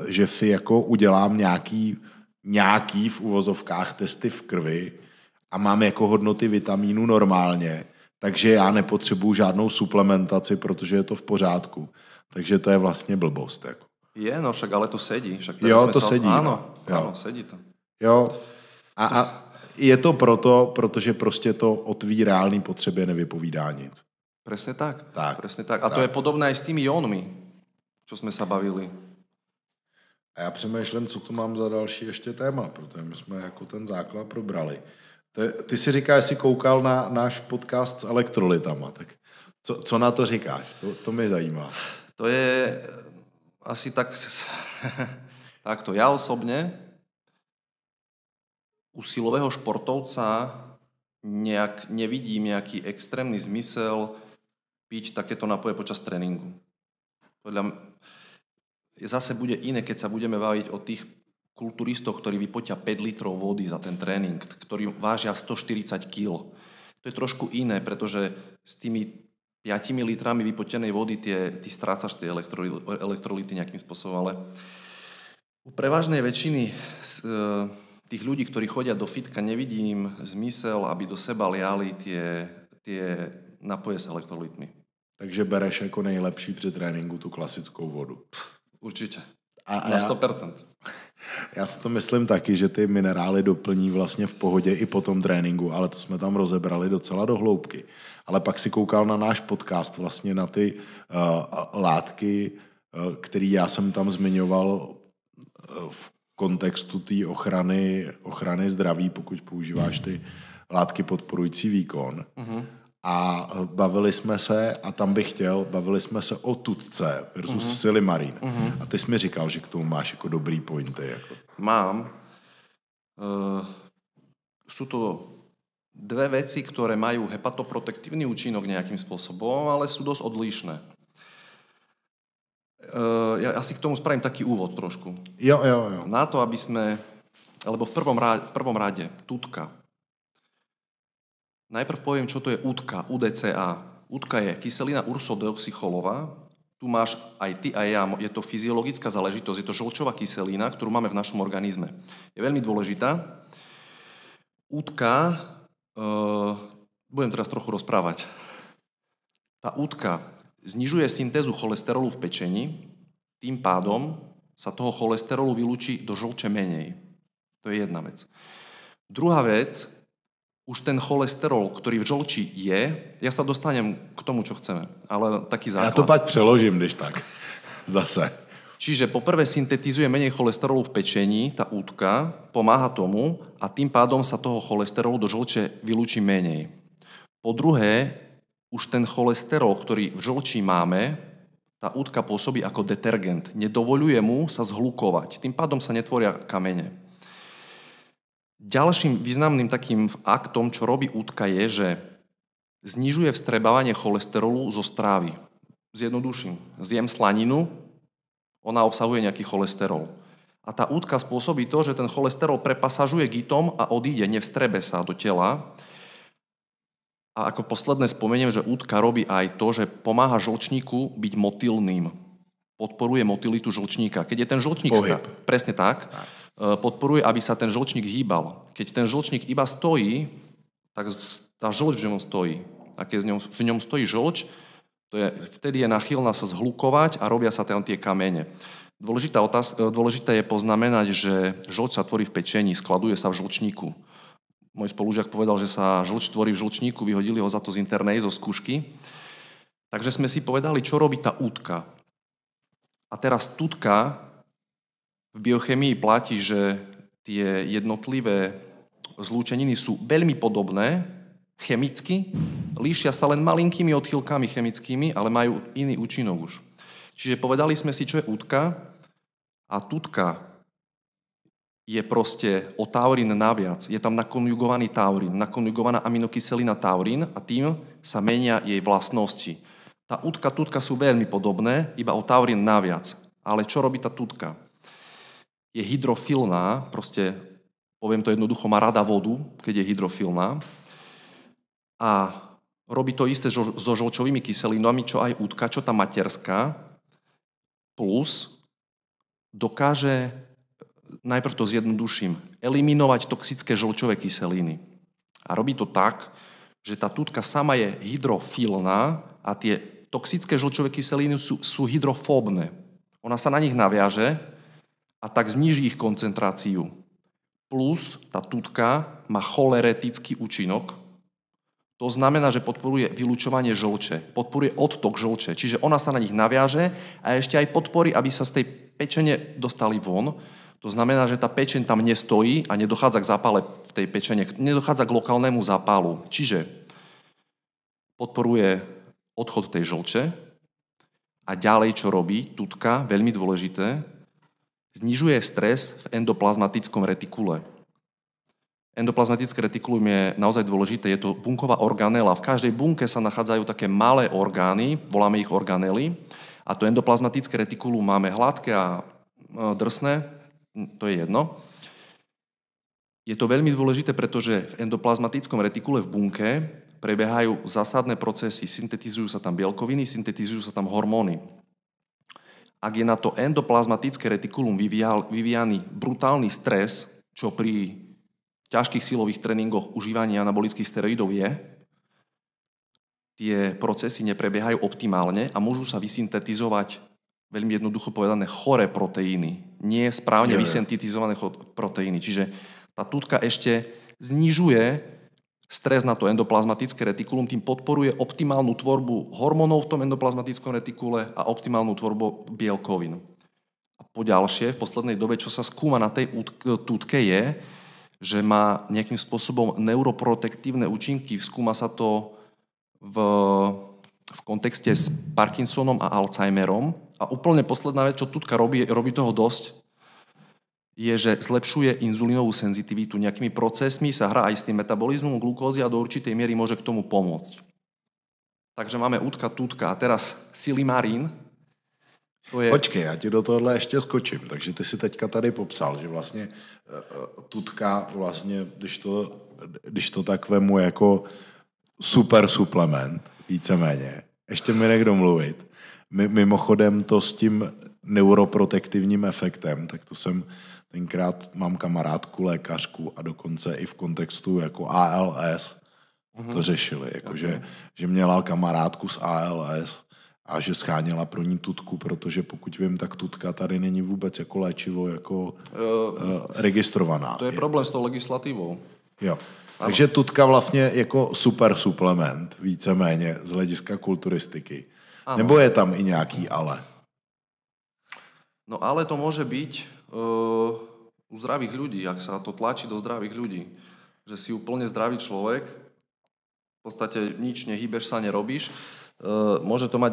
že si jako udělám nějaký v uvozovkách testy v krvi a mám jako hodnoty vitamínu normálně, takže já nepotřebuju žádnou suplementaci, protože je to v pořádku. Takže to je vlastně blbost. Jako. Je, no však ale to sedí. Však to sedí. Áno, sedí to. Jo. A je to protože prostě to o tvý reálný potřebě nevypovídá nic. Presne tak. Presne tak. A to je podobné aj s tými jónmi, čo sme sa bavili. A já přemýšlím, co tu mám za další ještě téma, protože my jsme jako ten základ probrali. Ty si říkáš, jestli koukal na náš podcast s elektrolitama, tak co na to říkáš? To mě zajímá. To je asi tak... Takto, ja osobne u silového športovca nevidím nejaký extrémny zmysel piť takéto nápoje počas tréningu. Podľa zase bude iné, keď sa budeme baviť o tých kulturistoch, ktorí vypotia 5 litrov vody za ten tréning, ktorí vážia 140 kg. To je trošku iné, pretože s tými 5 litrami vypotenej vody ty strácaš tie elektrolyty nejakým spôsobom, ale u prevažnej väčšiny tých ľudí, ktorí chodia do fitka, nevidím zmysel, aby do seba liali tie napoje s elektrolytmi. Takže bereš jako nejlepší při tréninku tu klasickou vodu. Určite. Na 100%. Já si to myslím taky, že ty minerály doplní vlastně v pohodě i po tom tréninku, ale to jsme tam rozebrali docela do hloubky. Ale pak si koukal na náš podcast vlastně na ty látky, který já jsem tam zmiňoval v kontextu té ochrany zdraví, pokud používáš ty látky podporující výkon. A bavili jsme se, a tam bavili jsme se o tutce versus silimarín. A ty jsi mi říkal, že k tomu máš jako dobrý pointy. Jako. Mám. Sú to dve veci, ktoré majú hepatoprotektívny účinok nejakým spôsobom, ale sú dosť odlišné. Ja si k tomu spravím taký úvod trošku. Jo. Na to, aby sme... Lebo v prvom rade tutka. Najprv poviem, čo to je UDCA, UDCA. UDCA je kyselina ursodeoxycholová. Tu máš aj ty a ja, je to fyziologická záležitosť, je to žlčová kyselina, ktorú máme v našom organizme. Je veľmi dôležitá. UDCA Budem teraz trochu rozprávať. Tá útka znižuje syntézu cholesterolu v pečeni, tým pádom sa toho cholesterolu vylúči do žlče menej. To je jedna vec. Druhá vec, už ten cholesterol, ktorý v žlči je, ja sa dostanem k tomu, čo chceme, ale taký základ. Ja to pak preložím, když tak. Zase. Čiže poprvé syntetizuje menej cholesterolu v pečení, tá útka pomáha tomu a tým pádom sa toho cholesterolu do žlče vylúči menej. Po druhé, už ten cholesterol, ktorý v žlči máme, tá útka pôsobí ako detergent. Nedovoľuje mu sa zhlukovať. Tým pádom sa netvoria kamene. Ďalším významným takým aktom, čo robí útka, je, že znižuje vstrebávanie cholesterolu zo strávy. Zjednoduším. Zjem slaninu, ona obsahuje nejaký cholesterol. A tá útka spôsobí to, že ten cholesterol prepasažuje gytom a odíde, nevstrebe sa do tela. A ako posledné spomeniem, že útka robí aj to, že pomáha žlčníku byť motylným. Podporuje motilitu žlčníka. Keď je ten žlčník... Presne tak. Podporuje, aby sa ten žlčník hýbal. Keď ten žlčník iba stojí, tak tá žlč v ňom stojí. A keď v ňom stojí žlč, vtedy je nachylná sa zhlukovať a robia sa tam tie kamene. Dôležité je poznamenať, že žlč sa tvorí v pečení, skladuje sa v žlčníku. Môj spolužiak povedal, že sa žlč tvorí v žlčníku, vyhodili ho za to z internej, zo skúšky. Takže sme si povedali, čo robí tá útka. A teraz tútka v biochemii platí, že tie jednotlivé zlúčeniny sú veľmi podobné, chemicky, líšia sa len malinkými odchýlkami chemickými, ale majú iný účinok už. Čiže povedali sme si, čo je útka, a tútka je proste o taurín naviac. Je tam nakonjugovaný taurín, nakonjugovaná aminokyselina taurín a tým sa menia jej vlastnosti. Tá tútka sú veľmi podobné, iba o taurín naviac. Ale čo robí tá tútka? Je hydrofilná, proste, poviem to jednoducho, má rada vodu, keď je hydrofilná. A robí to isté so žlčovými kyselinami, čo aj útka, čo tá materská, plus dokáže, najprv to zjednoduším, eliminovať toxické žlčové kyseliny. A robí to tak, že tá tútka sama je hydrofilná a tie toxické žlčové kyseliny sú hydrofóbne. Ona sa na nich naviaže a tak zníži ich koncentráciu. Plus tá tútka má choleretický účinok. To znamená, že podporuje vylučovanie žlče, podporuje odtok žlče, čiže ona sa na nich naviaže a ešte aj podporí, aby sa z tej pečene dostali von. To znamená, že tá pečeň tam nestojí a nedochádza k zápale v tej pečene, nedochádza k lokálnemu zápalu. Čiže podporuje odchod tej žlče a ďalej, čo robí tútka, veľmi dôležité, znižuje stres v endoplazmatickom retikule. Endoplazmatické retikulum je naozaj dôležité, je to bunková organela. V každej bunke sa nachádzajú také malé orgány, voláme ich organely, a to endoplazmatické retikulum máme hladké a drsné, to je jedno. Je to veľmi dôležité, pretože v endoplazmatickom retikule v bunke prebiehajú zásadné procesy, syntetizujú sa tam bielkoviny, syntetizujú sa tam hormóny. Ak je na to endoplazmatické retikulum vyvíjaný brutálny stres, čo pri ťažkých silových tréningoch užívania anabolických steroidov je, tie procesy neprebiehajú optimálne a môžu sa vysyntetizovať, veľmi jednoducho povedané, choré proteíny. Nie správne vysyntetizované proteíny. Čiže tá tútka ešte znižuje stres na to endoplazmatické retikulum, tým podporuje optimálnu tvorbu hormónov v tom endoplazmatickom retikule a optimálnu tvorbu bielkovín. A po ďalšie, v poslednej dobe, čo sa skúma na tej tútke je, že má nejakým spôsobom neuroprotektívne účinky. Skúma sa to v kontexte s Parkinsonom a Alzheimerom. A úplne posledná vec, čo tútka robí toho dosť, je, že zlepšuje inzulínovú senzitivitu. Nejakými procesmi sa hrá aj s tým metabolizmom glukózy a do určitej miery môže k tomu pomôcť. Takže máme tútka a teraz silimarín. Počkej, já ti do tohohle ještě skočím. Takže ty si teďka tady popsal, že vlastně tútka, vlastně, když to tak vemu jako super suplement, víceméně. Ještě mi nech domluvit. Mimochodem to s tím neuroprotektivním efektem, tak to jsem tenkrát, mám kamarádku, lékařku a dokonce i v kontextu jako ALS to řešili. Jako, že měla kamarádku z ALS a že scháněla pro ní tutku, protože pokud vím, tak tutka tady není vůbec jako léčivo jako registrovaná. To je problém s tou legislativou. Jo. Takže tutka vlastně jako super suplement, víceméně z hlediska kulturistiky. Ano. Nebo je tam i nějaký ale? No ale to môže byť u zdravých ľudí, ak sa to tlačí do zdravých ľudí. Že si úplne zdravý človek, v podstate nič nehýbeš sa, nerobíš, môže to mať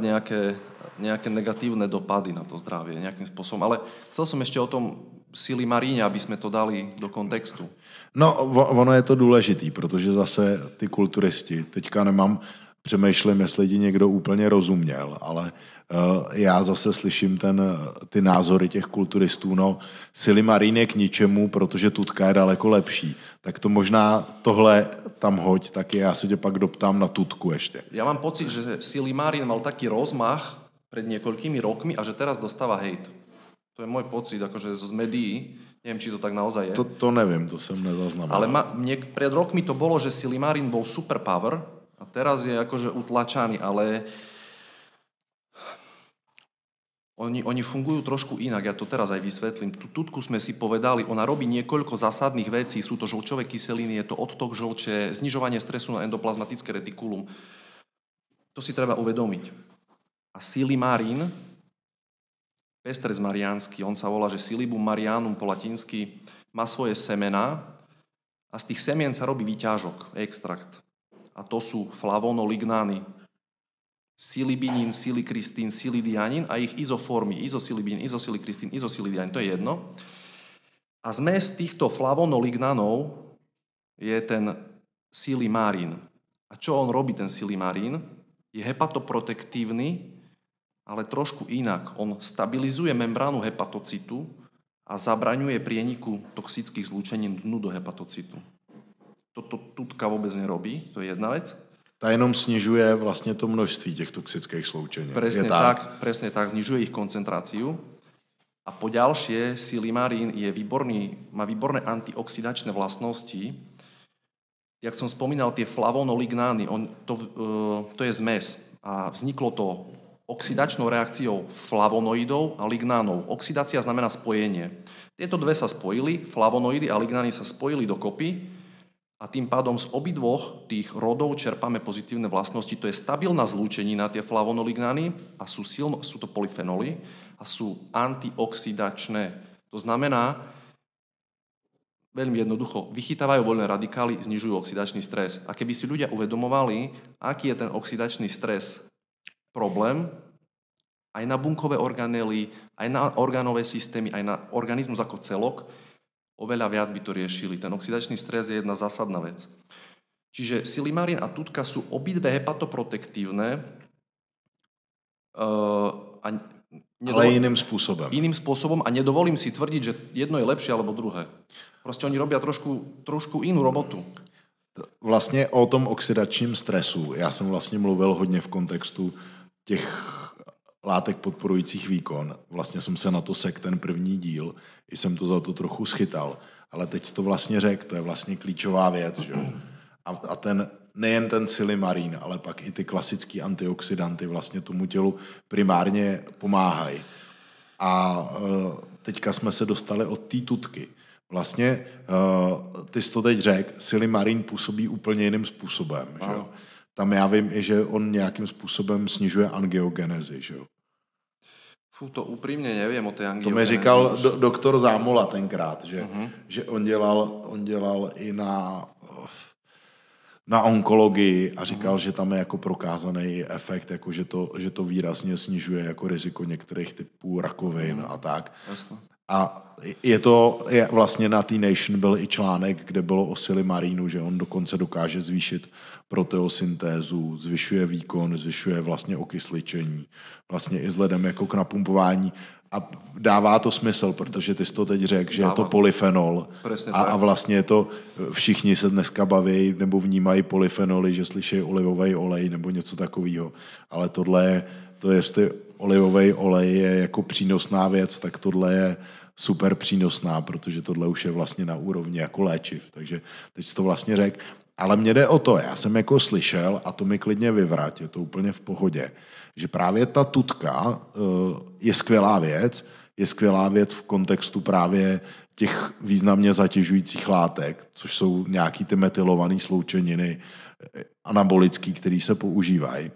nejaké negatívne dopady na to zdravie nejakým spôsobom. Ale chcel som ešte o tom silimaríne, aby sme to dali do kontextu. No, ono je to důležitý, protože zase ty kulturisti, teďka přemýšlím, jestli ti někdo úplně rozuměl, ale já zase slyším ty názory těch kulturistů, no silimarín je k ničemu, protože tutka je daleko lepší. Tak to možná tohle tam hoď, taky já se tě pak doptám na tutku ještě. Ja mám pocit, že silimarín mal taký rozmach pred niekoľkými rokmi a že teraz dostáva hejt. To je môj pocit, akože z médií. Neviem, či to tak naozaj je. To neviem, to som nezaznamenal. Ale pred rokmi to bolo, že silimarín bol super power a teraz je akože utlačaný, ale oni fungujú trošku inak. Ja to teraz aj vysvetlím. Tú tutku sme si povedali, ona robí niekoľko zásadných vecí. Sú to žlčové kyseliny, je to odtok žlče, znižovanie stresu na endoplazmatické retikulum. To si treba uvedomiť. A silimarín, pestrec mariánsky, on sa volá, že Silibum marianum po latinsky, má svoje semená a z tých semien sa robí výťažok, extrakt. A to sú flavonolигnány, silibinín, silikristín, silidianín a ich izoformy, izosilibín, izosilikristín, izosilidianín, to je jedno. A zmes týchto flavonolignanov je ten silimarín. A čo on robí, ten silimarín? Je hepatoprotektívny, ale trošku inak. On stabilizuje membránu hepatocitu a zabraňuje prieniku toxických zlúčenín dnu do hepatocitu. Toto tutka vôbec nerobí, to je jedna vec. Ta jenom snižuje vlastně to množství těch toxických sloučenin. Presne tak, znižuje ich koncentráciu. A po ďalšie, silimarín má výborné antioxidačné vlastnosti. Jak som spomínal, tie flavonolignány, to je zmes a vzniklo to oxidačnou reakciou flavonoidov a lignánov. Oxidácia znamená spojenie. Tieto dve sa spojili, flavonoidy a lignány sa spojili dokopy a tým pádom z obidvoch tých rodov čerpáme pozitívne vlastnosti. To je stabilná zlúčenina, tie flavonolignány, a sú to polyfenoly a sú antioxidačné. To znamená, veľmi jednoducho, vychytávajú voľné radikály, znižujú oxidačný stres. A keby si ľudia uvedomovali, aký je ten oxidačný stres problém, aj na bunkové organely, aj na orgánové systémy, aj na organizmus ako celok, oveľa viac by to riešili. Ten oxidačný stres je jedna zásadná vec. Čiže silimarín a tutka sú obidve hepatoprotektívne, ale iným spôsobom. Iným spôsobom a nedovolím si tvrdiť, že jedno je lepšie alebo druhé. Proste oni robia trošku inú robotu. Vlastně o tom oxidačním stresu. Já jsem vlastně mluvil hodně v kontextu těch látek podporujících výkon. Vlastně jsem se na to sekl ten první díl, i jsem to za to trochu schytal. Ale teď to vlastně řekl, to je vlastně klíčová věc. Že? A nejen ten silimarín, ale pak i ty klasický antioxidanty vlastně tomu tělu primárně pomáhají. A teďka jsme se dostali od té tutky. Vlastně, ty jsi to teď řekl, silimarín působí úplně jiným způsobem. Že? Tam já vím i, že on nějakým způsobem snižuje angiogenezi. Že? To upřímně nevím o té angiogenezi. To mi říkal doktor Zámola tenkrát, že on dělal i na onkologii a říkal, že tam je jako prokázaný efekt, jako že to výrazně snižuje jako riziko některých typů rakovin a tak. Jasno. A vlastně na T-Nation byl i článek, kde bylo o silimarínu, že on dokonce dokáže zvýšit proteosyntézu, zvyšuje výkon, zvyšuje vlastně okysličení, vlastně i vzhledem jako k napumpování. A dává to smysl, protože ty jsi to teď řekl, že je to polyfenol. A vlastně je to, všichni se dneska baví nebo vnímají polyfenoly, že slyší olivový olej nebo něco takového. Ale to jestli olivový olej je jako přínosná věc, tak tohle je super přínosná, protože tohle už je vlastně na úrovni jako léčiv. Takže teď jsi to vlastně řekl. Ale mně jde o to, já jsem jako slyšel, a to mi klidně vyvrať, je to úplně v pohodě, že právě ta tutka je skvělá věc v kontextu právě těch významně zatěžujících látek, což jsou nějaký ty metylované sloučeniny anabolický, které se používají.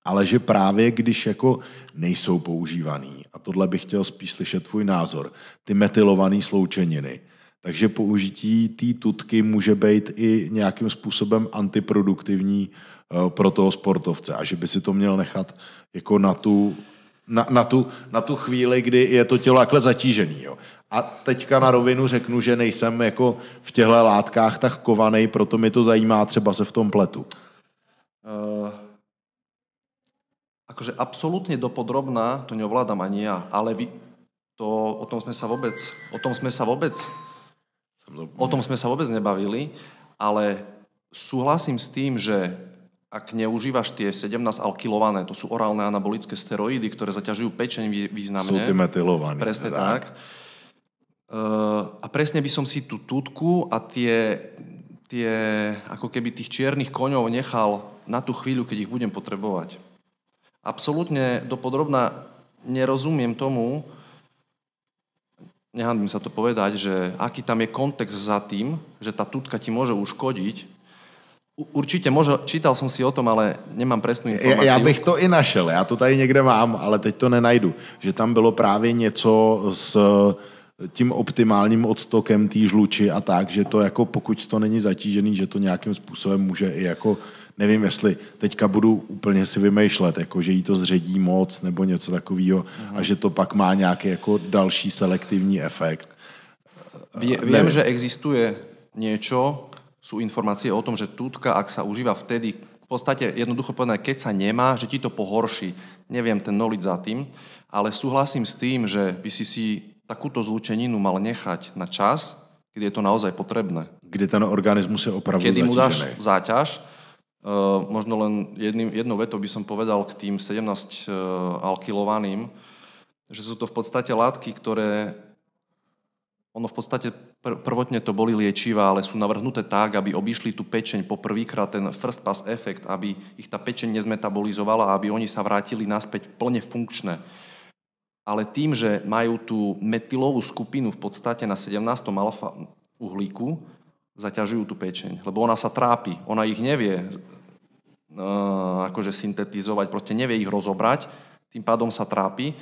Ale že právě když jako nejsou používaný, a tohle bych chtěl spíš slyšet tvůj názor, ty metylované sloučeniny, takže použití té tutky může být i nějakým způsobem antiproduktivní pro toho sportovce a že by si to měl nechat jako na tu chvíli, kdy je to tělo takhle zatížený. Jo. A teďka na rovinu řeknu, že nejsem jako v těchto látkách tak kovanej, proto mi to zajímá, třeba se v tom pletu. Akože absolútne dopodrobná to neovládam ani ja, ale o tom sme sa vôbec nebavili, ale súhlasím s tým, že ak neužívaš tie 17-alkylované, to sú orálne anabolické steroidy, ktoré zaťažujú pečeň významne. Sú metylované. Presne tak. A presne by som si tú tutku a tie ako keby tých čiernych koňov nechal na tú chvíľu, keď ich budem potrebovať. Absolútne dopodrobná nerozumiem tomu, nehanbím sa to povedať, že aký tam je kontext za tým, že tá tutka ti môže uškodiť. Určite môže, čítal som si o tom, ale nemám presnú informáciu. Já bych to i našel, já to tady někde mám, ale teď to nenajdu. Že tam bylo právě něco s tím optimálním odtokem té žluči a tak, že to jako pokud to není zatížený, že to nějakým způsobem může i jako, nevím, jestli teďka budu úplně si vymýšlet, jako že jí to zředí moc nebo něco takového a že to pak má nějaký jako další selektivní efekt. Viem, že existuje niečo, sú informácie o tom, že tutka, ak sa užíva vtedy, v podstate jednoducho povedané, keď sa nemá, že ti to pohorší. Neviem ten knowledge za tým, ale súhlasím s tým, že by si takúto zlúčeninu mal nechať na čas, kedy je to naozaj potrebné. Kdy ten organismus je opravdu zatížený. Kedy mu dáš záťaž, možno len jednou vetou by som povedal k tým 17-alkylovaným, že sú to v podstate látky, ktoré ono v podstate prvotne to boli liečivá, ale sú navrhnuté tak, aby obišli tú pečeň poprvýkrát, ten first pass efekt, aby ich tá pečeň nezmetabolizovala a aby oni sa vrátili naspäť plne funkčné. Ale tým, že majú tú metylovú skupinu v podstate na 17. alfa uhlíku, zaťažujú tú pečeň, lebo ona sa trápi, ona ich nevie akože syntetizovať, proste nevie ich rozobrať, tým pádom sa trápi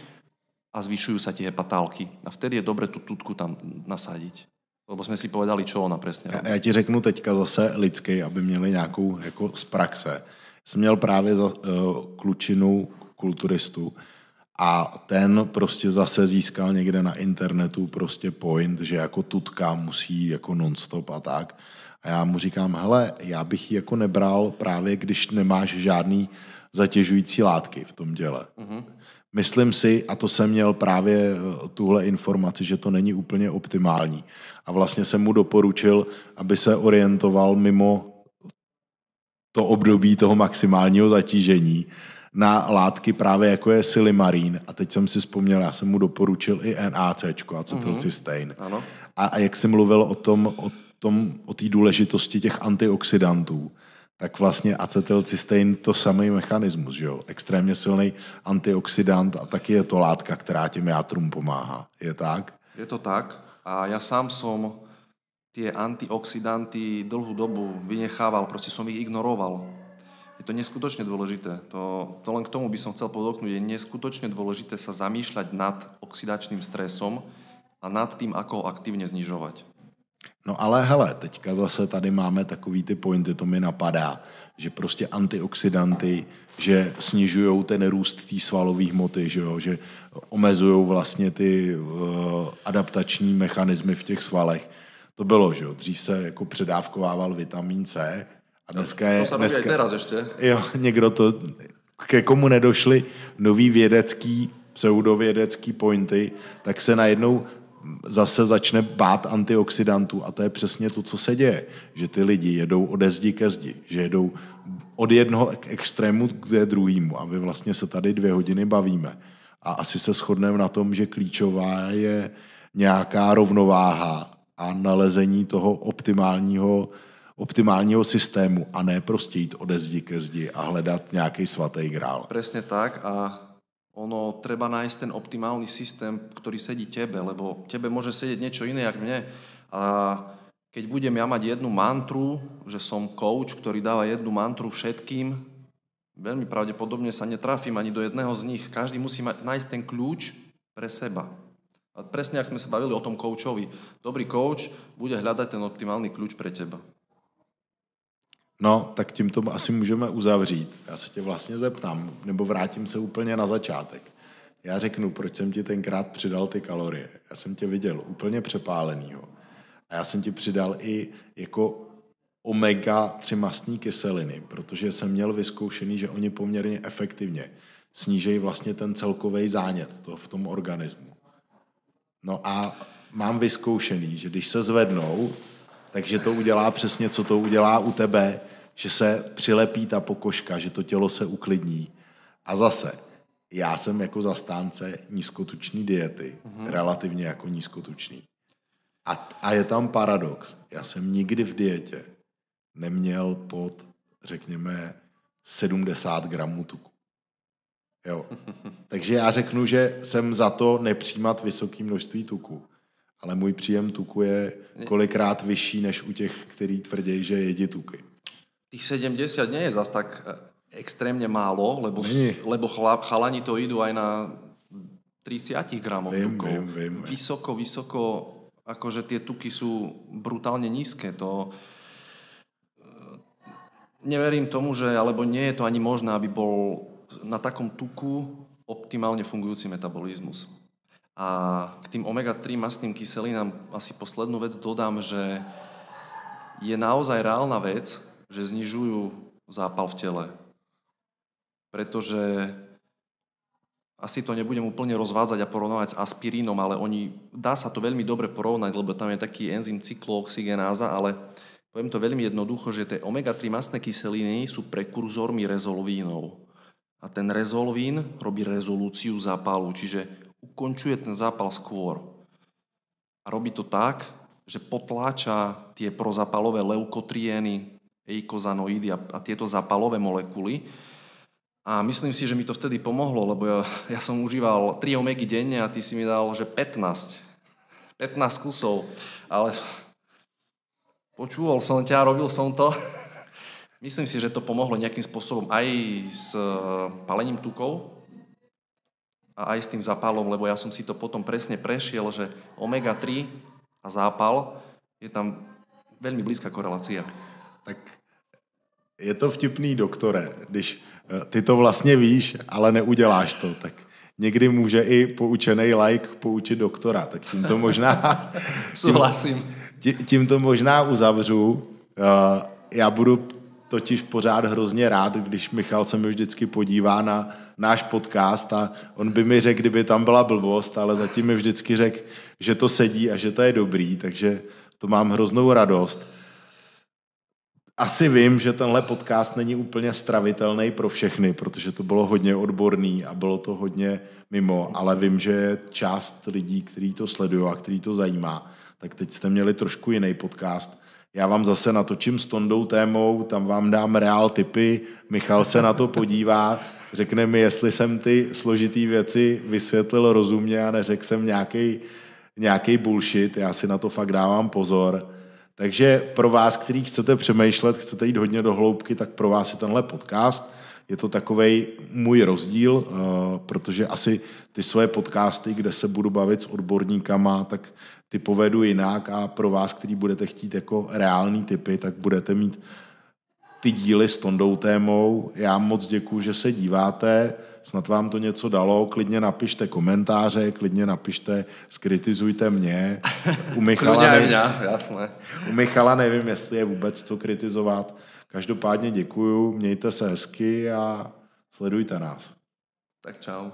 a zvyšujú sa tie hepatálky. A vtedy je dobre tú tutku tam nasadiť. Lebo jsme si povedali, čo ona presne. Já ti řeknu teďka zase lidsky, aby měli nějakou jako z praxe. Jsem měl právě klučinu kulturistu a ten prostě zase získal někde na internetu prostě point, že jako tutka musí jako non-stop a tak. A já mu říkám, hele, já bych ji jako nebral právě, když nemáš žádný zatěžující látky v tom těle. Mm-hmm. Myslím si, a to jsem měl právě tuhle informaci, že to není úplně optimální. A vlastně jsem mu doporučil, aby se orientoval mimo to období toho maximálního zatížení na látky právě jako je silimarín. A teď jsem si vzpomněl, já jsem mu doporučil i NACčko, acetylcystein. Mm-hmm. A jak jsi mluvil o té důležitosti těch antioxidantů, tak vlastně acetylcystein to samý mechanismus, že jo? Extrémně silný antioxidant a taky je to látka, která těm játrům pomáhá. Je tak? Je to tak a ja sám som tie antioxidanty dlhú dobu vynechával, proste som ich ignoroval. Je to neskutočne dôležité. To len k tomu by som chcel podotknúť. Je neskutočne dôležité sa zamýšľať nad oxidačným stresom a nad tým, ako ho aktívne znižovať. No ale hele, teďka zase tady máme takový ty pointy, to mi napadá, že prostě antioxidanty, že snižujou ten růst té svalové hmoty, že omezujou vlastně ty adaptační mechanismy v těch svalech. To bylo, že jo, dřív se jako předávkovával vitamin C a dneska je... To sa robí aj teraz ešte. Jo, někdo to, ke komu nedošli nový vědecký, pseudovědecký pointy, tak se najednou zase začne bát antioxidantů a to je přesně to, co se děje. Že ty lidi jedou ode zdi ke zdi, že jedou od jednoho extrému k druhému a my vlastně se tady 2 hodiny bavíme. A asi se shodneme na tom, že klíčová optimálního systému a ne prostě jít ode zdi ke zdi a hledat nějaký svatý grál. Presne tak a ono treba nájsť ten optimálny systém, ktorý sedí tebe, lebo tebe môže sedieť niečo iné, jak mne. A keď budem ja mať jednu mantru, že som coach, ktorý dáva jednu mantru všetkým, veľmi pravdepodobne sa netrafím ani do jedného z nich. Každý musí nájsť ten kľúč pre seba. A presne, ak sme sa bavili o tom coachovi. Dobrý coach bude hľadať ten optimálny kľúč pre teba. No, tak tím to asi můžeme uzavřít. Já se tě vlastně zeptám, nebo vrátím se úplně na začátek. Já řeknu, proč jsem ti tenkrát přidal ty kalorie. Já jsem tě viděl úplně přepálenýho. A já jsem ti přidal i jako omega-3 mastní kyseliny, protože jsem měl vyzkoušený, že oni poměrně efektivně snížejí vlastně ten celkový zánět v tom organismu. No a mám vyzkoušený, že když se zvednou, takže to udělá přesně, co to udělá u tebe, že se přilepí ta pokožka, že to tělo se uklidní. A zase, já jsem jako zastánce nízkotučný diety, relativně jako nízkotučný. A je tam paradox. Já jsem nikdy v dietě neměl pod, řekněme, 70 gramů tuku. Jo. Takže já řeknu, že jsem za to nepřijímat vysoké množství tuku. Ale můj příjem tuku je kolikrát vyšší než u těch, který tvrdí, že jedí tuky. Tých 70 nie je zas tak extrémne málo, lebo chalani to idú aj na 30 gramov tukov. Vím. Vysoko, akože tie tuky sú brutálne nízke. To neverím tomu, že, alebo nie je to ani možné, aby bol na takom tuku optimálne fungujúci metabolizmus. A k tým omega-3 mastným kyselinám asi poslednú vec dodám, že je naozaj reálna vec, že znižujú zápal v tele. Pretože asi to nebudem úplne rozvádzať a porovnávať s aspirínom, ale dá sa to veľmi dobre porovnať, lebo tam je taký enzym cyklooxygenáza, ale poviem to veľmi jednoducho, že tie omega-3 mastné kyseliny sú prekurzormi rezolvínov. A ten rezolvín robí rezolúciu zápalu, čiže ukončuje ten zápal skôr. A robí to tak, že potláča tie prozapalové leukotriény, eikozanoidy a tieto zapalové molekuly. A myslím si, že mi to vtedy pomohlo, lebo ja som užíval 3 omegy denne a ty si mi dal, že 15 kusov. Ale počúval som ťa, robil som to. Myslím si, že to pomohlo nejakým spôsobom aj s palením tukov a aj s tým zápalom, lebo ja som si to potom presne prešiel, že omega-3 a zápal je tam veľmi blízka korelácia. Tak je to vtipný, doktore, když ty to vlastně víš, ale neuděláš to, tak někdy může i poučený laik poučit doktora, tak tím to možná... Souhlasím. Tím to možná uzavřu. Já budu totiž pořád hrozně rád, když Michal se mi vždycky podívá na náš podcast a on by mi řekl, kdyby tam byla blbost, ale zatím mi vždycky řekl, že to sedí a že to je dobrý, takže to mám hroznou radost. Asi vím, že tenhle podcast není úplně stravitelný pro všechny, protože to bylo hodně odborný a bylo to hodně mimo, ale vím, že část lidí, kteří to sledují a který to zajímá, tak teď jste měli trošku jiný podcast. Já vám zase natočím s Tondou témou, tam vám dám reál tipy, Michal se na to podívá, řekne mi, jestli jsem ty složitý věci vysvětlil rozumně a neřekl jsem nějaký bullshit, já si na to fakt dávám pozor. Takže pro vás, kteří chcete přemýšlet, chcete jít hodně do hloubky, tak pro vás je tenhle podcast. Je to takovej můj rozdíl, protože asi ty svoje podcasty, kde se budu bavit s odborníkama, tak ty povedu jinak a pro vás, kteří budete chtít jako reální tipy, tak budete mít ty díly s Tondou témou. Já moc děkuju, že se díváte. Snad vám to něco dalo, klidně napište komentáře, klidně napište, skritizujte mě. U Michala nevím, jestli je vůbec co kritizovat. Každopádně děkuju, mějte se hezky a sledujte nás. Tak čau.